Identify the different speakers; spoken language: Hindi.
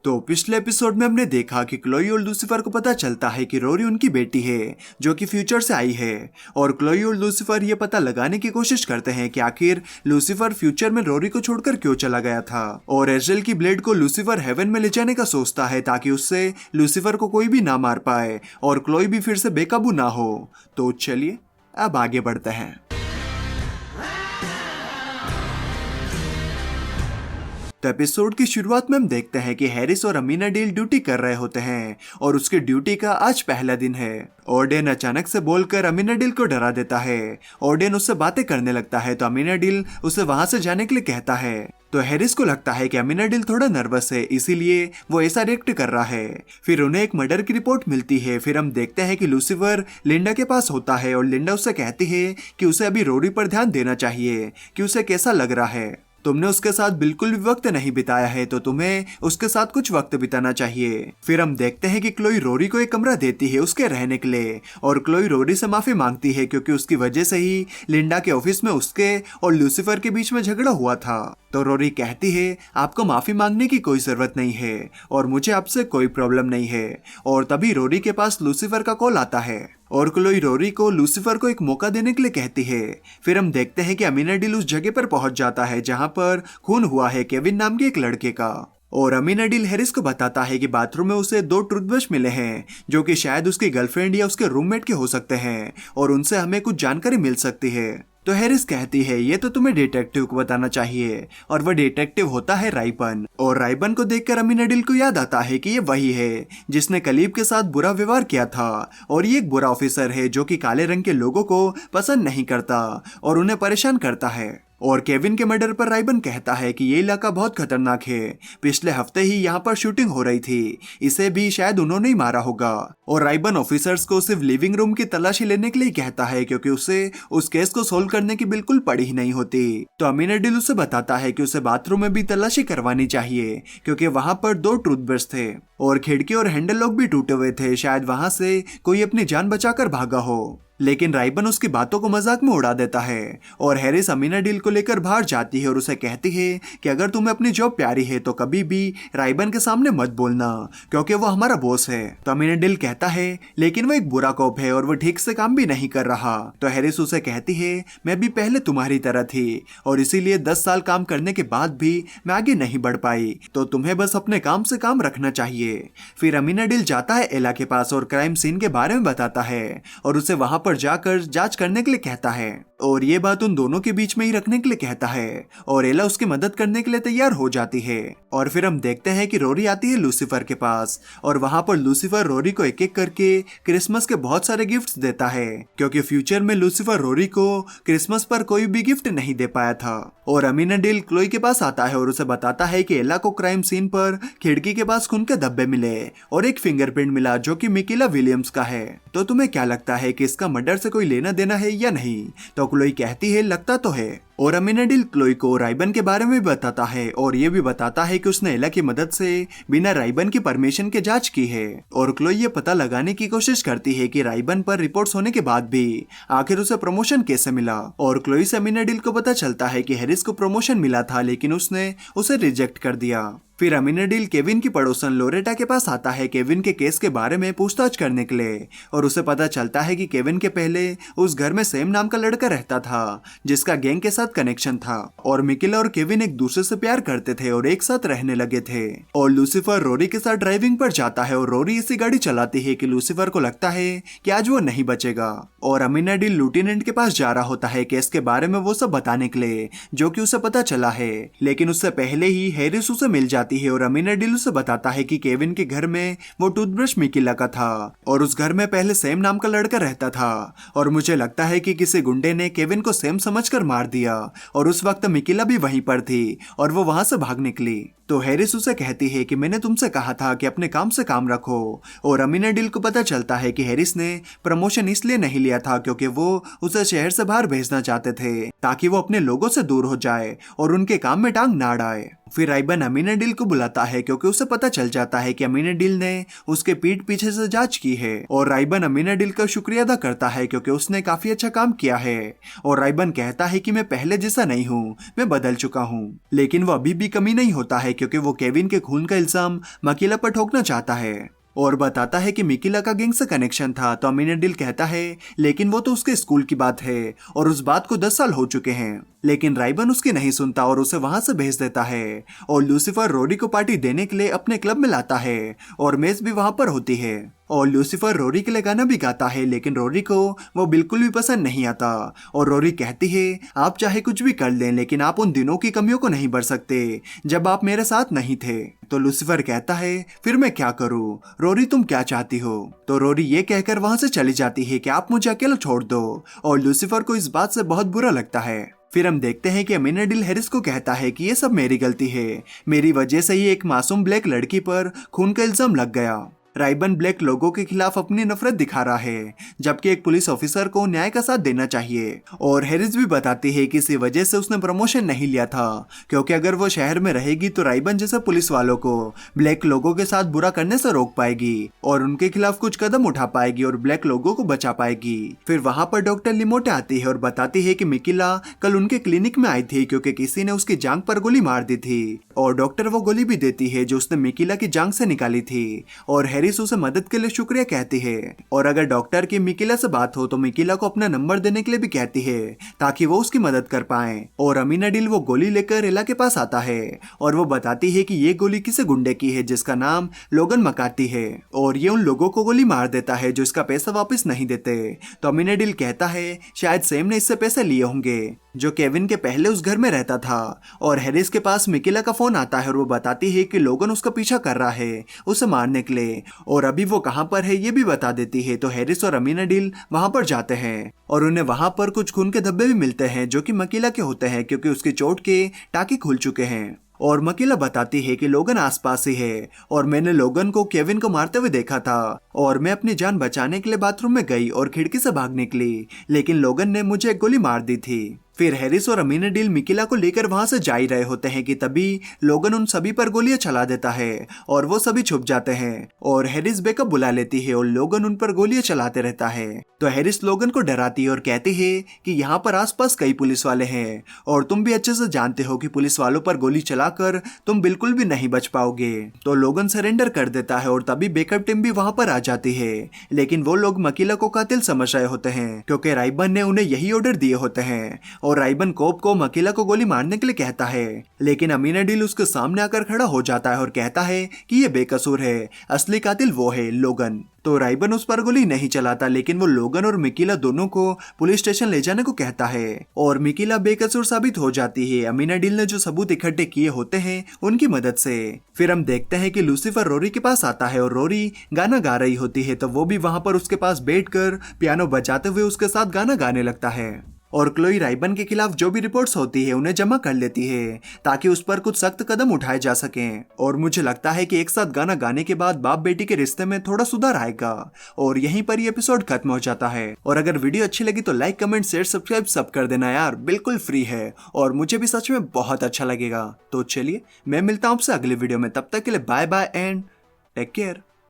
Speaker 1: तो पिछले एपिसोड में हमने देखा कि क्लोई और लूसीफर को पता चलता है कि रोरी उनकी बेटी है जो कि फ्यूचर से आई है और क्लोई और लूसीफर ये पता लगाने की कोशिश करते हैं कि आखिर लूसीफर फ्यूचर में रोरी को छोड़कर क्यों चला गया था। और एजल की ब्लेड को लूसीफर हेवन में ले जाने का सोचता है ताकि उससे लूसीफर को कोई भी ना मार पाए और क्लोई भी फिर से बेकाबू ना हो। तो चलिए अब आगे बढ़ते हैं। तो एपिसोड की शुरुआत में हम देखते हैं कि हैरिस और अमीना डील ड्यूटी कर रहे होते हैं और उसकी ड्यूटी का आज पहला दिन है। ओडेन अचानक से बोलकर अमीना डील को डरा देता है। ओडेन उससे बातें करने लगता है तो अमीना डील उसे वहां से जाने के लिए कहता है। तो हैरिस को लगता है कि अमीना डील थोड़ा नर्वस है, इसीलिए वो ऐसा रिएक्ट कर रहा है। फिर उन्हें एक मर्डर की रिपोर्ट मिलती है। फिर हम देखते हैं कि लूसीफर लिंडा के पास होता है और लिंडा उससे कहती है कि उसे अभी रोरी पर ध्यान देना चाहिए कि उसे कैसा लग रहा है। तुमने उसके साथ बिल्कुल भी वक्त नहीं बिताया है तो तुम्हें उसके साथ कुछ वक्त बिताना चाहिए। फिर हम देखते हैं कि क्लोई रोरी को एक कमरा देती है उसके रहने के लिए और क्लोई रोरी से माफी मांगती है क्योंकि उसकी वजह से ही लिंडा के ऑफिस में उसके और लूसीफर के बीच में झगड़ा हुआ था। तो रोरी कहती है आपको माफी मांगने की कोई जरूरत नहीं है और मुझे आपसे कोई प्रॉब्लम नहीं है। और तभी रोरी के पास लूसीफर का कॉल आता है और क्लोई रोरी को लूसीफर को एक मौका देने के लिए कहती है। फिर हम देखते हैं कि अमीना डील उस जगह पर पहुंच जाता है जहां पर खून हुआ है केविन नाम के एक लड़के का। और अमीना डील हैरिस को बताता है कि बाथरूम में उसे 2 टूथब्रश मिले हैं जो कि शायद उसकी गर्लफ्रेंड या उसके रूममेट के हो सकते हैं और उनसे हमें कुछ जानकारी मिल सकती है। तो हैरिस कहती है ये तो तुम्हें डिटेक्टिव को बताना चाहिए और वह डिटेक्टिव होता है राइबन। और राइबन को देखकर अमीना डील को याद आता है कि ये वही है जिसने कलीब के साथ बुरा व्यवहार किया था और ये एक बुरा ऑफिसर है जो कि काले रंग के लोगों को पसंद नहीं करता और उन्हें परेशान करता है। और केविन के मर्डर पर राइबन कहता है कि ये इलाका बहुत खतरनाक है, पिछले हफ्ते ही यहाँ पर शूटिंग हो रही थी, इसे भी शायद उन्होंने ही मारा होगा। और राइबन ऑफिसर्स को सिर्फ लिविंग रूम की तलाशी लेने के लिए कहता है क्योंकि उसे उस केस को सोल्व करने की बिल्कुल पड़ी ही नहीं होती। तो अमीना डील उसे बताता है कि उसे बाथरूम में भी तलाशी करवानी चाहिए क्योंकि वहां पर 2 टूथब्रश थे और खिड़की और हैंडल लॉक भी टूटे हुए थे, शायद वहां से कोई अपनी जान बचाकर भागा हो। लेकिन राइबन उसकी बातों को मजाक में उड़ा देता है और हैरिस अमीना डील को लेकर बाहर जाती है और उसे कहती है कि अगर तुम्हें अपनी जॉब प्यारी है तो कभी भी राइबन के सामने मत बोलना क्योंकि वो हमारा बॉस है। तो अमीना डील कहता है लेकिन वो एक बुरा कॉप है और वो ठीक से काम भी नहीं कर रहा। तो हैरिस उसे कहती है मैं भी पहले तुम्हारी तरह थी और इसीलिए 10 साल काम करने के बाद भी मैं आगे नहीं बढ़ पाई, तो तुम्हें बस अपने काम से काम रखना चाहिए। फिर अमीना डील जाता है एला के पास और क्राइम सीन के बारे में बताता है और उसे वहां पर जाकर जांच करने के लिए कहता है और ये बात उन दोनों के बीच में ही रखने के लिए कहता है और एला उसकी मदद करने के लिए तैयार हो जाती है। और फिर हम देखते हैं कि रोरी आती है लूसीफर के पास और वहां पर लूसीफर रोरी को एक एक करके क्रिसमस के बहुत सारे गिफ्ट्स देता है क्योंकि फ्यूचर में लूसीफर रोरी को क्रिसमस पर कोई भी गिफ्ट नहीं दे पाया था। और अमीना डील क्लोई के पास आता है और उसे बताता है कि एला को क्राइम सीन पर खिड़की के पास खून के धब्बे मिले और एक फिंगरप्रिंट मिला जो कि मिकिला विलियम्स का है। तो तुम्हें क्या लगता है कि इसका मर्डर से कोई लेना देना है या नहीं? तो क्लोई कहती है लगता तो है। और अमीना डील क्लोई को राइबन के बारे में भी बताता है और ये भी बताता है कि उसने एला की मदद से बिना राइबन की परमिशन के जांच की है। और क्लोई ये पता लगाने की कोशिश करती है कि राइबन पर रिपोर्ट्स होने के बाद भी आखिर उसे प्रमोशन कैसे मिला। और क्लोई से अमीना डील को पता चलता है कि हैरिस को प्रमोशन मिला था लेकिन उसने उसे रिजेक्ट कर दिया। फिर अमीना डील केविन की पड़ोसन लोरेटा के पास आता है केविन के केस के बारे में पूछताछ करने के लिए और उसे पता चलता है कि केविन के पहले उस घर में सैम नाम का लड़का रहता था जिसका गैंग के साथ कनेक्शन था और मिकिला और केविन एक दूसरे से प्यार करते थे और एक साथ रहने लगे थे। और लूसीफर रोरी के साथ ड्राइविंग पर जाता है और रोरी ऐसी गाड़ी चलाती है कि लूसीफर को लगता है कि आज वो नहीं बचेगा। और अमीना डील लूटिनेंट के पास जा रहा होता है केस के बारे में वो सब बताने के लिए जो कि उसे पता चला है, लेकिन उससे पहले ही हैरिस उसे मिल जाती है और अमीना डील उसे बताता है कि केविन के घर में वो टूथब्रश मिकिला का था और उस घर में पहले सैम नाम का लड़का रहता था और मुझे लगता है कि किसी गुंडे ने केविन को सैम समझकर मार दिया और उस वक्त मिकिला भी वहीं पर थी और वो वहां से भाग निकली। तो हैरिस उसे कहती है कि मैंने तुमसे कहा था कि अपने काम से काम रखो। और अमीना डील को पता चलता है कि हैरिस ने प्रमोशन इसलिए नहीं लिया था क्योंकि वो उसे शहर से बाहर भेजना चाहते थे ताकि वो अपने लोगों से दूर हो जाए और उनके काम में टांग ना अड़ाए। फिर राइबन अमीना डील को बुलाता है क्योंकि उसे पता चल जाता है कि अमीना डील ने उसके पीठ पीछे से जांच की है और राइबन अमीना डील का शुक्रिया अदा करता है क्योंकि उसने काफी अच्छा काम किया है। और राइबन कहता है कि मैं पहले जैसा नहीं हूँ, मैं बदल चुका हूँ, लेकिन वो अभी भी कमी नहीं होता है क्योंकि वो केविन के खून का इल्जाम मकीला पर ठोकना चाहता है और बताता है कि मिकीला का गैंग से कनेक्शन था। तो अमीनाडिल कहता है लेकिन वो तो उसके स्कूल की बात है और उस बात को 10 साल हो चुके हैं। लेकिन राइबन उसकी नहीं सुनता और उसे वहां से भेज देता है और लूसीफर रोरी को पार्टी देने के लिए अपने क्लब में लाता है और मेज भी वहां पर होती है और लूसीफर रोरी के लिए गाना भी गाता है, लेकिन रोरी को वो बिल्कुल भी पसंद नहीं आता और रोरी कहती है आप चाहे कुछ भी कर लें लेकिन आप उन दिनों की कमियों को नहीं भर सकते जब आप मेरे साथ नहीं थे। तो लूसीफर कहता है फिर मैं क्या करूं, रोरी तुम क्या चाहती हो। तो रोरी ये कहकर वहां से चली जाती है कि आप मुझे अकेला छोड़ दो और लूसीफर को इस बात से बहुत बुरा लगता है। फिर हम देखते हैं कि अमीनाडिल हैरिस को कहता है कि ये सब मेरी गलती है, मेरी वजह से ही एक मासूम ब्लैक लड़की पर खून का इल्जाम लग गया। राइबन ब्लैक लोगों के खिलाफ अपनी नफरत दिखा रहा है जबकि एक पुलिस ऑफिसर को न्याय का साथ देना चाहिए। और हैरिस भी बताती है कि इसी वजह से उसने प्रमोशन नहीं लिया था क्योंकि अगर वो शहर में रहेगी तो राइबन जैसे पुलिस वालों को ब्लैक लोगों के साथ बुरा करने से रोक पाएगी और उनके खिलाफ कुछ कदम उठा पाएगी और ब्लैक लोगों को बचा पाएगी। फिर वहां पर डॉक्टर लिमोटे आती है और बताती है कि मिकीला कल उनके क्लिनिक में आई थी क्योंकि किसी ने उसकी जांघ पर गोली मार दी थी और डॉक्टर वो गोली भी देती है जो उसने मिकीला की जांघ से निकाली थी और हैरिस उसे मदद के लिए शुक्रिया कहती है और अगर डॉक्टर की मिकीला से बात हो तो मिकीला को अपना नंबर देने के लिए भी कहती है ताकि वो उसकी मदद कर पाए। और अमीनाडिल वो गोली लेकर एला के पास आता है और वो बताती है कि ये गोली किसी गुंडे की है जिसका नाम लोगन मकाती है और ये उन लोगों को गोली मार देता है जो इसका पैसा वापस नहीं देते। तो अमीनाडिल कहता है शायद सैम ने इससे पैसे लिए होंगे जो केविन के पहले उस घर में रहता था। और हैरिस के पास मिकीला का फोन आता है और वो बताती है कि लोगन उसका पीछा कर रहा है उसे मारने के लिए और अभी वो कहां पर है ये भी बता देती है। तो हैरिस और अमीनाडिल वहां पर जाते हैं और उन्हें वहां पर कुछ खून के धब्बे भी मिलते हैं जो कि मकीला के होते हैं क्योंकि उसकी चोट के टाके खुल चुके हैं। और मकीला बताती है कि लोगन आसपास ही है और मैंने लोगन को केविन को मारते हुए देखा था और मैं अपनी जान बचाने के लिए बाथरूम में गई और खिड़की से भाग निकली लेकिन लोगन ने मुझे एक गोली मार दी थी। फिर हैरिस और अमीनाडिल मिकीला को लेकर वहां से जा ही रहे होते हैं कि तभी लोगन उन सभी पर गोलियां चला देता है और वो सभी छुप जाते हैं और हैरिस बैकअप बुला लेती है और लोगन उन पर गोलियां चलाते रहता है। तो हैरिस लोगन को डराती है और कहती है कि यहाँ पर आसपास कई पुलिस वाले हैं और तुम भी अच्छे से जानते हो कि पुलिस वालों पर गोली चलाकर तुम बिल्कुल भी नहीं बच पाओगे। तो लोगन सरेंडर कर देता है और तभी बैकअप टीम भी वहां पर आ जाती है लेकिन वो लोग मकीला को कातिल समझ रहे होते हैं क्योंकि राइबन ने उन्हें यही ऑर्डर दिए होते हैं और राइबन कोप को मकीला को गोली मारने के लिए कहता है लेकिन अमीनाडिल उसके सामने आकर खड़ा हो जाता है और कहता है कि ये बेकसूर है, असली कातिल वो है लोगन। तो राइबन उस पर गोली नहीं चलाता लेकिन वो लोगन और मिकीला दोनों को पुलिस स्टेशन ले जाने को कहता है और मिकीला बेकसूर साबित हो जाती है अमीनाडिल ने जो सबूत इकट्ठे किए होते हैं उनकी मदद से। फिर हम देखते हैं कि लूसीफर रोरी के पास आता है और रोरी गाना गा रही होती है तो वो भी वहां पर उसके पास बैठकर पियानो बजाते हुए उसके साथ गाना गाने लगता है और क्लोई राइबन के खिलाफ जो भी रिपोर्ट्स होती है उन्हें जमा कर लेती है ताकि उस पर कुछ सख्त कदम उठाए जा सकें। और मुझे लगता है कि एक साथ गाना गाने के बाद बाप बेटी के रिश्ते में थोड़ा सुधार आएगा और यहीं पर ये एपिसोड खत्म हो जाता है। और अगर वीडियो अच्छी लगी तो लाइक कमेंट शेयर सब्सक्राइब सब कर देना यार, बिल्कुल फ्री है और मुझे भी सच में बहुत अच्छा लगेगा। तो चलिए मैं मिलता हूँ आपसे अगले वीडियो में, तब तक के लिए bye bye and take care.